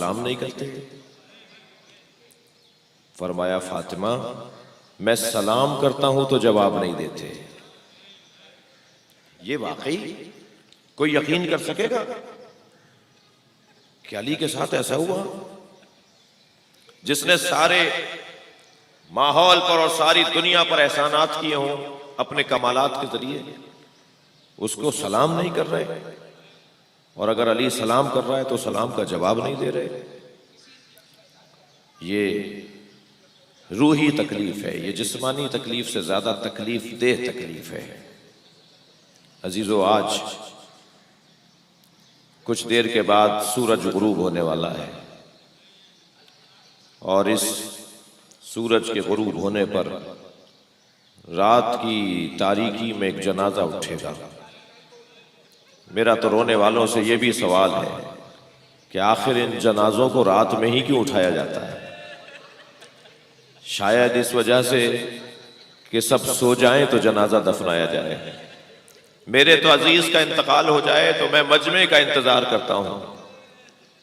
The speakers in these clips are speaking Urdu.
سلام نہیں کرتے؟ فرمایا فاطمہ میں سلام کرتا ہوں تو جواب نہیں دیتے۔ یہ واقعی کوئی یقین کر سکے گا کہ علی کے ساتھ ایسا ہوا؟ جس نے سارے ماحول پر اور ساری دنیا پر احسانات کیے ہوں اپنے کمالات کے ذریعے، اس کو سلام نہیں کر رہے، اور اگر علی سلام کر رہا ہے تو سلام کا جواب نہیں دے رہے۔ یہ روحی تکلیف ہے، یہ جسمانی تکلیف سے زیادہ تکلیف دہ تکلیف ہے۔ عزیزو، آج کچھ دیر کے بعد سورج غروب ہونے والا ہے، اور اس سورج کے غروب ہونے پر رات کی تاریکی میں ایک جنازہ اٹھے گا۔ میرا تو رونے والوں سے یہ بھی سوال ہے کہ آخر ان جنازوں کو رات میں ہی کیوں اٹھایا جاتا ہے؟ شاید اس وجہ سے کہ سب سو جائیں تو جنازہ دفنایا جائے۔ میرے تو عزیز کا انتقال ہو جائے تو میں مجمع کا انتظار کرتا ہوں،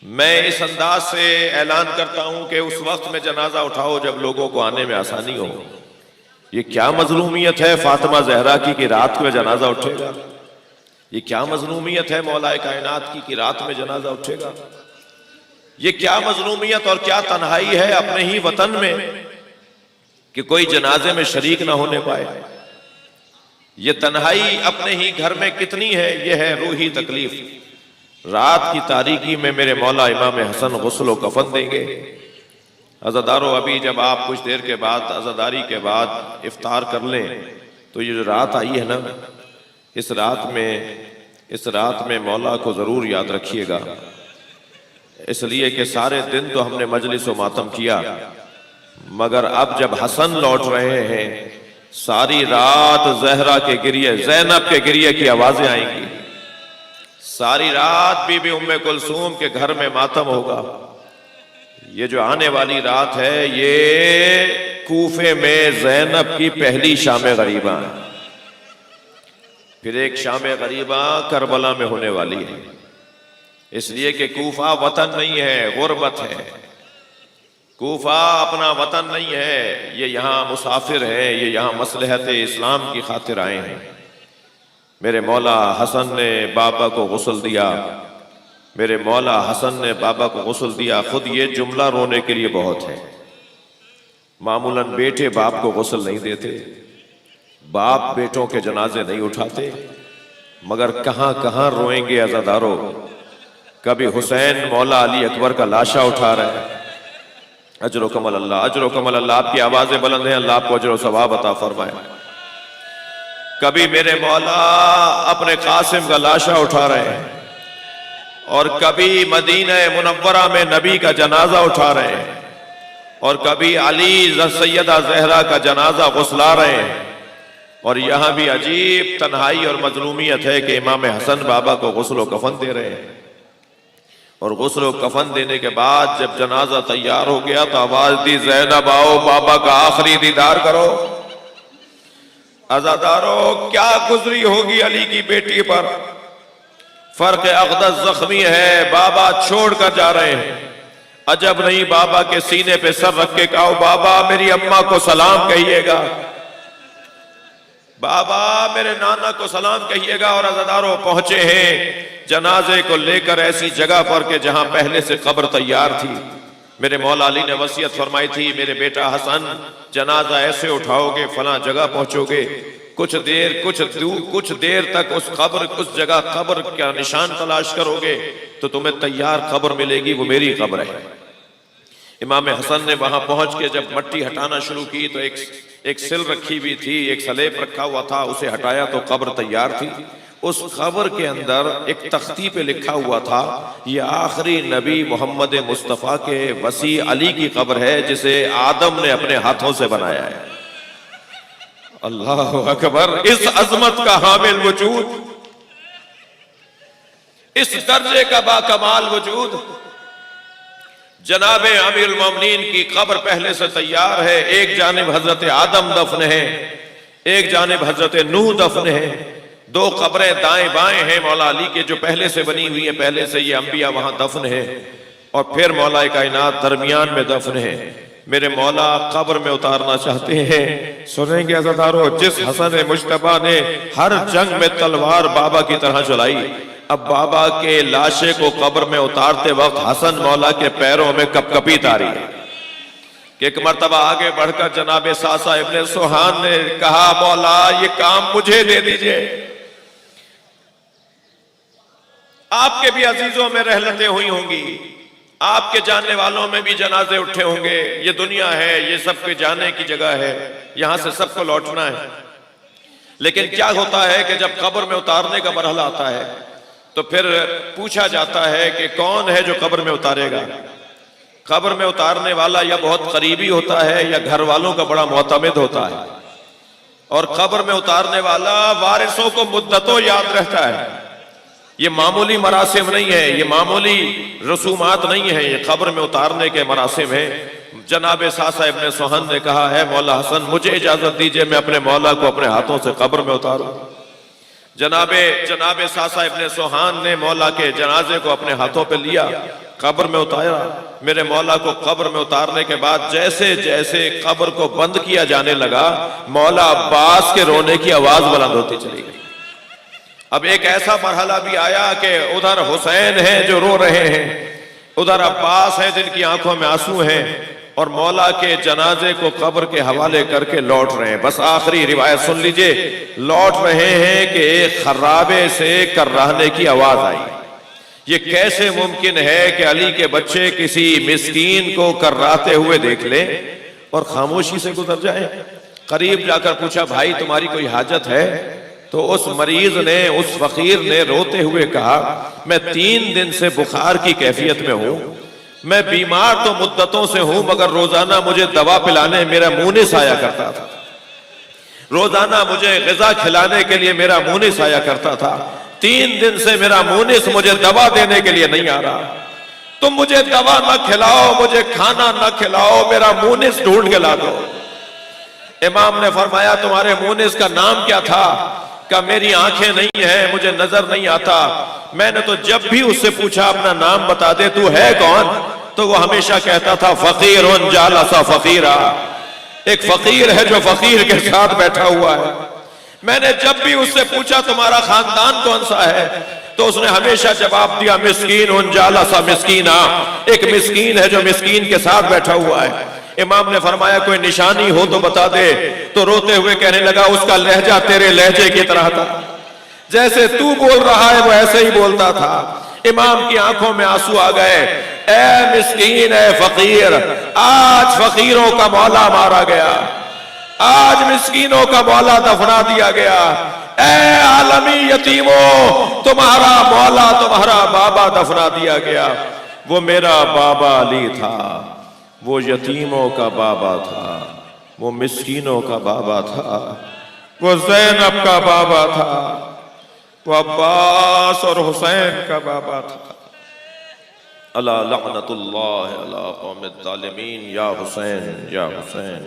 میں اس انداز سے اعلان کرتا ہوں کہ اس وقت میں جنازہ اٹھاؤ جب لوگوں کو آنے میں آسانی ہو۔ یہ کیا مظلومیت ہے فاطمہ زہرا کی کہ رات میں جنازہ اٹھے گا؟ یہ کیا مظلومیت ہے مولا کائنات کی کہ رات میں جنازہ اٹھے گا؟ یہ کیا مظلومیت اور کیا تنہائی ہے اپنے ہی وطن میں کہ کوئی جنازے میں شریک نہ ہونے پائے؟ یہ تنہائی اپنے ہی گھر میں کتنی ہے؟ یہ ہے روحی تکلیف۔ رات کی تاریکی میں میرے مولا امام حسن غسل و کفن دیں گے۔ عزادارو، ابھی جب آپ کچھ دیر کے بعد عزاداری کے بعد افطار کر لیں تو یہ جو رات آئی ہے نا، اس رات میں مولا کو ضرور یاد رکھیے گا، اس لیے کہ سارے دن تو ہم نے مجلس و ماتم کیا، مگر اب جب حسن لوٹ رہے ہیں ساری رات زہرا کے گریے، زینب کے گریے کی آوازیں آئیں گی، ساری رات بی بی ام کلثوم کے گھر میں ماتم ہوگا۔ یہ جو آنے والی رات ہے یہ کوفے میں زینب کی پہلی شام غریبہ ہے، پھر ایک شام غریبہ کربلا میں ہونے والی ہے، اس لیے کہ کوفہ وطن نہیں ہے، غربت ہے۔ کوفہ اپنا وطن نہیں ہے، یہ یہاں مسافر ہے، یہ یہاں مصلحت اسلام کی خاطر آئے ہیں۔ میرے مولا حسن نے بابا کو غسل دیا، میرے مولا حسن نے بابا کو غسل دیا۔ خود یہ جملہ رونے کے لیے بہت ہے۔ معمولاً بیٹے باپ کو غسل نہیں دیتے، باپ بیٹوں کے جنازے نہیں اٹھاتے، مگر کہاں کہاں روئیں گے عزادارو۔ کبھی حسین مولا علی اکبر کا لاشا اٹھا رہے ہیں، اجر و کمل اللہ، اجر و کمل اللہ، آپ کی آوازیں بلند ہیں، اللہ آپ کو اجر و ثواب عطا فرمائے۔ کبھی میرے مولا اپنے قاسم کا لاشا اٹھا رہے ہیں، اور کبھی مدینہ منورہ میں نبی کا جنازہ اٹھا رہے ہیں، اور کبھی علی سیدہ زہرا کا جنازہ غسلا رہے ہیں۔ اور یہاں بھی عجیب تنہائی اور مظلومیت ہے کہ امام حسن بابا کو غسل و کفن دے رہے ہیں، اور غسل و کفن دینے کے بعد جب جنازہ تیار ہو گیا تو آواز دی، زینب آؤ بابا کا آخری دیدار کرو۔ عزادارو، کیا گزری ہوگی علی کی بیٹی پر؟ فرق اقدس زخمی ہے، بابا چھوڑ کر جا رہے ہیں۔ عجب نہیں بابا کے سینے پہ سر رکھ کے کہو، بابا میری اماں کو سلام کہیے گا، بابا میرے نانا کو سلام کہیے گا۔ اور عزادارو، پہنچے ہیں جنازے کو لے کر ایسی جگہ پر کہ جہاں پہلے سے قبر تیار تھی۔ میرے مولا علی نے وصیت فرمائی تھی، میرے بیٹا حسن جنازہ ایسے اٹھاؤ گے، فلاں جگہ پہنچو گے، کچھ دیر تک اس جگہ قبر کا نشان تلاش کرو گے تو تمہیں تیار قبر ملے گی، وہ میری قبر ہے۔ امام حسن نے وہاں پہنچ کے جب مٹی ہٹانا شروع کی تو ایک سل رکھی ہوئی تھی، ایک سلیب رکھا ہوا تھا، اسے ہٹایا تو قبر تیار تھی۔ اس قبر کے اندر ایک تختی پہ لکھا ہوا تھا، یہ آخری نبی محمد مصطفیٰ کے وصی علی کی قبر ہے جسے آدم نے اپنے ہاتھوں سے بنایا ہے۔ اللہ اکبر! اس عظمت کا حامل وجود، اس درجے کا باکمال وجود، جناب امیر المومنین کی قبر پہلے سے تیار ہے۔ ایک جانب حضرت آدم دفن ہے، ایک جانب حضرت نوح دفن ہے، دو قبریں دائیں بائیں ہیں مولا علی کے جو پہلے سے بنی ہوئی ہیں، پہلے سے یہ انبیاء وہاں دفن ہیں۔ اور پھر مولا کائنات درمیان میں دفن ہے، میرے مولا قبر میں اتارنا چاہتے ہیں۔ سنیں گے عزادارو، جس حسن مجتبیٰ نے ہر جنگ میں تلوار بابا کی طرح چلائی، اب بابا کے لاشے کو قبر میں اتارتے وقت حسن مولا کے پیروں میں کپ کپی تاری ہے کہ ایک مرتبہ آگے بڑھ کر جناب ساسا ابن سوہان نے کہا مولا یہ کام مجھے دے دیجئے، آپ کے بھی عزیزوں میں رحلتیں ہوئی ہوں گی، آپ کے جاننے والوں میں بھی جنازے اٹھے ہوں گے، یہ دنیا ہے، یہ سب کے جانے کی جگہ ہے، یہاں سے سب کو لوٹنا ہے۔ لیکن کیا ہوتا ہے کہ جب قبر میں اتارنے کا مرحلہ آتا ہے تو پھر پوچھا جاتا ہے کہ کون ہے جو قبر میں اتارے گا۔ قبر میں اتارنے والا یا بہت قریبی ہوتا ہے یا گھر والوں کا بڑا معتمد ہوتا ہے، اور قبر میں اتارنے والا وارثوں کو مدتوں یاد رہتا ہے۔ یہ معمولی مراسم نہیں ہے، یہ معمولی رسومات نہیں ہے، یہ قبر میں اتارنے کے مراسم ہیں۔ جناب ساسا ابن سوہن نے کہا ہے مولا حسن مجھے اجازت دیجئے میں اپنے مولا کو اپنے ہاتھوں سے قبر میں اتاروں۔ جناب ساسا ابن سوہان نے مولا کے جنازے کو اپنے ہاتھوں پہ لیا، قبر میں اتارا۔ میرے مولا کو قبر میں اتارنے کے بعد جیسے جیسے قبر کو بند کیا جانے لگا، مولا عباس کے رونے کی آواز بلند ہوتی چلی گئی۔ اب ایک ایسا مرحلہ بھی آیا کہ ادھر حسین ہیں جو رو رہے ہیں، ادھر عباس ہیں جن کی آنکھوں میں آنسو ہیں، اور مولا کے جنازے کو قبر کے حوالے کر کے لوٹ رہے ہیں۔ بس آخری روایت سن لیجئے، لوٹ رہے ہیں کہ ایک خرابے سے کرہنے کی آواز آئی۔ یہ کیسے ممکن ہے کہ علی کے بچے کسی مسکین کو کراتے ہوئے دیکھ لیں اور خاموشی سے گزر جائیں؟ قریب جا کر پوچھا بھائی تمہاری کوئی حاجت ہے؟ تو اس مریض نے، اس فقیر نے روتے ہوئے کہا میں 3 دن سے بخار کی کیفیت میں ہوں، میں بیمار تو مدتوں سے ہوں مگر روزانہ مجھے دوا پلانے میرا مونس آیا کرتا تھا، روزانہ مجھے غذا کھلانے کے لیے میرا مونس آیا کرتا تھا، 3 دن سے میرا مونس مجھے دوا دینے کے لیے نہیں آ رہا، تم مجھے دوا نہ کھلاؤ، مجھے کھانا نہ کھلاؤ، میرا مونس ڈھونڈ کے لا دو۔ امام نے فرمایا تمہارے مونس کا نام کیا تھا؟ کہ میری آنکھیں نہیں ہیں، مجھے نظر نہیں آتا۔ میں نے تو جب بھی اس سے پوچھا اپنا نام بتا دے تو ہے کون، تو وہ ہمیشہ کہتا تھا فقیر جالس فقیرا، ایک فقیر ہے جو فقیر کے ساتھ بیٹھا ہوا ہے۔ میں نے جب بھی اس سے پوچھا تمہارا خاندان کون سا ہے تو اس نے ہمیشہ جواب دیا مسکین جالس مسکینا، ایک مسکین ہے جو مسکین کے ساتھ بیٹھا ہوا ہے۔ امام نے فرمایا کوئی نشانی ہو تو بتا دے، تو روتے ہوئے کہنے لگا اس کا لہجہ تیرے لہجے کی طرح تھا، جیسے تو بول رہا ہے وہ ایسے ہی بولتا تھا۔ امام کی آنکھوں میں آنسو آ گئے، اے مسکین اے فقیر، آج فقیروں کا مولا مارا گیا، آج مسکینوں کا مولا دفنا دیا گیا، اے عالمی یتیموں تمہارا مولا تمہارا بابا دفنا دیا گیا۔ وہ میرا بابا علی تھا، وہ یتیموں کا بابا تھا، وہ مسکینوں کا بابا تھا، وہ زینب کا بابا تھا، وہ عباس اور حسین کا بابا تھا۔ اللہ لعنت اللہ علی قوم الظالمین، یا حسین یا حسین۔